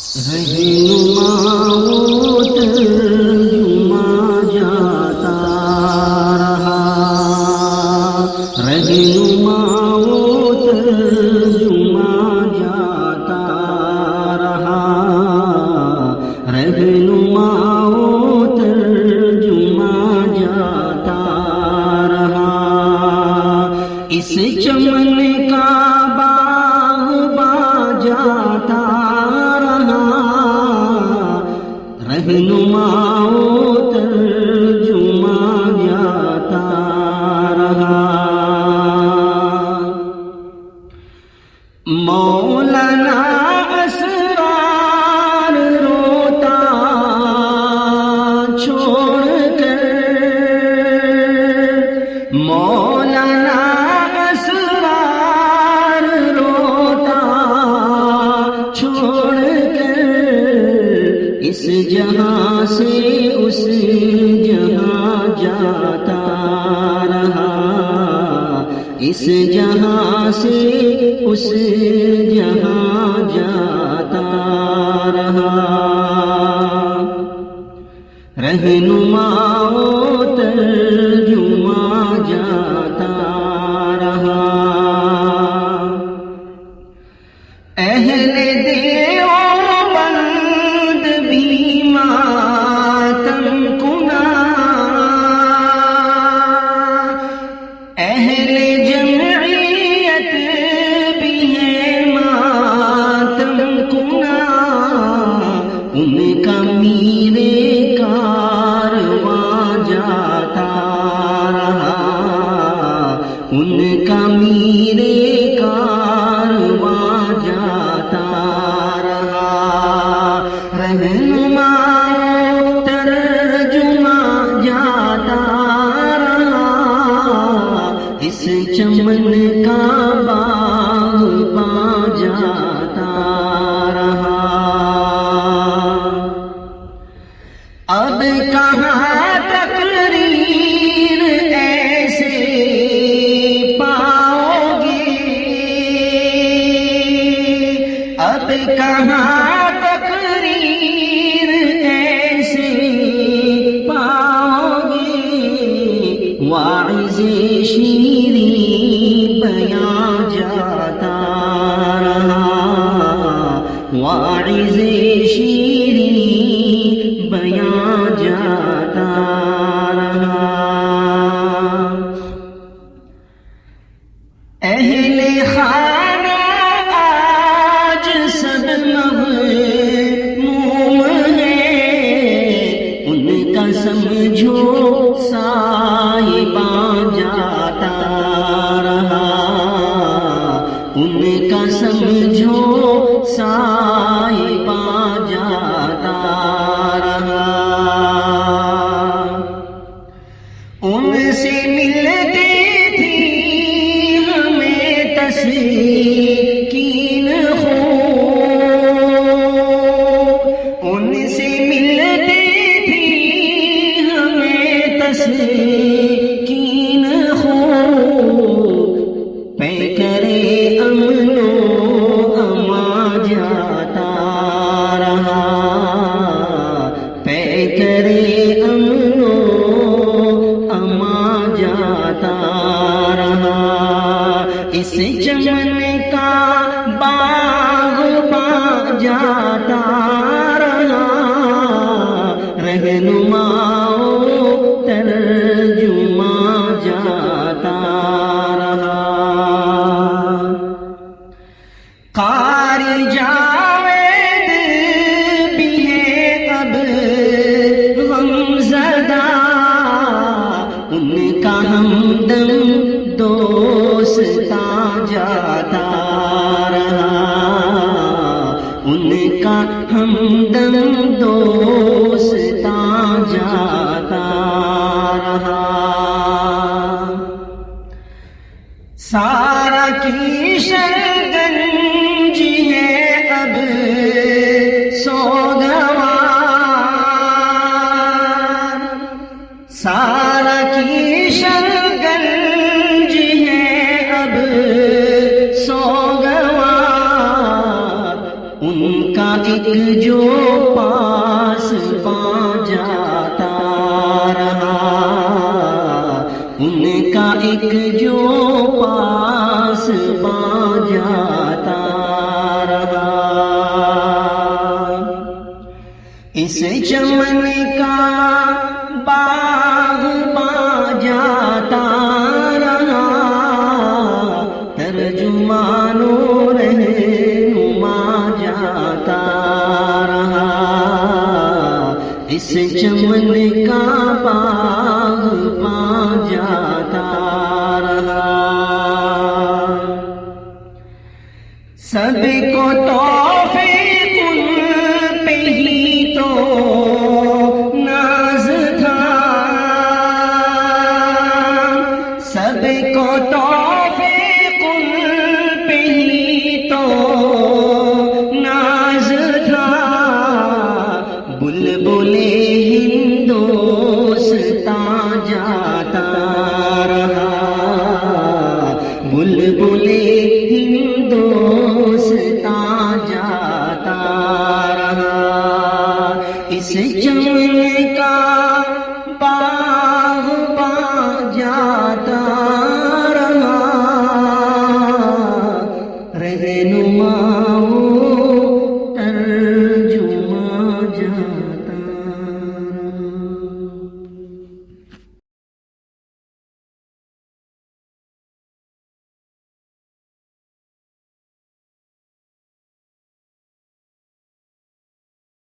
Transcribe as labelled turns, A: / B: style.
A: رہنما وہ ترجمہ جاتا رہا، رہنما وہ ترجمہ جاتا رہا، رہنما وہ ترجمہ جاتا رہا۔ اس چمن کا باغ جاتا رہا، رہنما وہ ترجمہ جاتا رہا۔ مولانا اسرار روتا چھوڑ کر، مولانا اس جہاں سے اس جہاں جاتا رہا، اس جہاں سے اس جہاں جاتا رہا۔ رہنما وہ ترجمہ جاتا رہا۔ اہل ان کا میرے کارواں جاتا رہا، ان کا میرے کارواں جاتا رہا۔ رہنما ترجمہ جاتا رہا، اس چمن کا باغ پا جاتا رہا۔ اب کہاں تقریر ایسے پاؤ گے، اب کہاں تقریر ایسے پاؤ گے۔ واعظ شیریں بیاں جاتا رہا، واعظ شیریں بیاں جاتا رہا۔ اہل خانہ آج سب مغموم ہیں، ان کا سمجھو سائباں جاتا رہا، ان کا سمجھو سائباں جاتا رہا۔ ان سے ملتی تھی ہمیں تسکین ہو، ان سے ملتی تھی ہمیں تسکین ہو۔ پیکرے امن و امان جاتا رہا، پیکرے امن و امان جاتا رہا۔ اس چمن کا باغ پا جاتا رہا، رہنما وہ ترجمہ جاتا رہا۔ قاری جاوید بھی ہے اب غمزدہ، ان کا ہمدم دوستاں جاتا رہا، ان کا ہمدم دوستاں جاتا رہا۔ سارا کی شرگنج ہے اب سوگوار، سارا کی شرگنج ہے اب سوگوار۔ ان کا ایک جو پاس پا جاتا رہا، ان کا ایک جو پاس پا جاتا رہا، اس چمن کا باغ پا جاتا رہا، ترجمان و رہنما جاتا رہا، اس چمن کا باغ پا جاتا رہا، سب کو توفیق ان پہ ہی تو ناز تھا، سب کو توفیق ان پہ ہی تو ناز تھا، بلبل ہندوستاں جاتا رہا، بلبل ہندوستاں جاتا رہا، اس چمن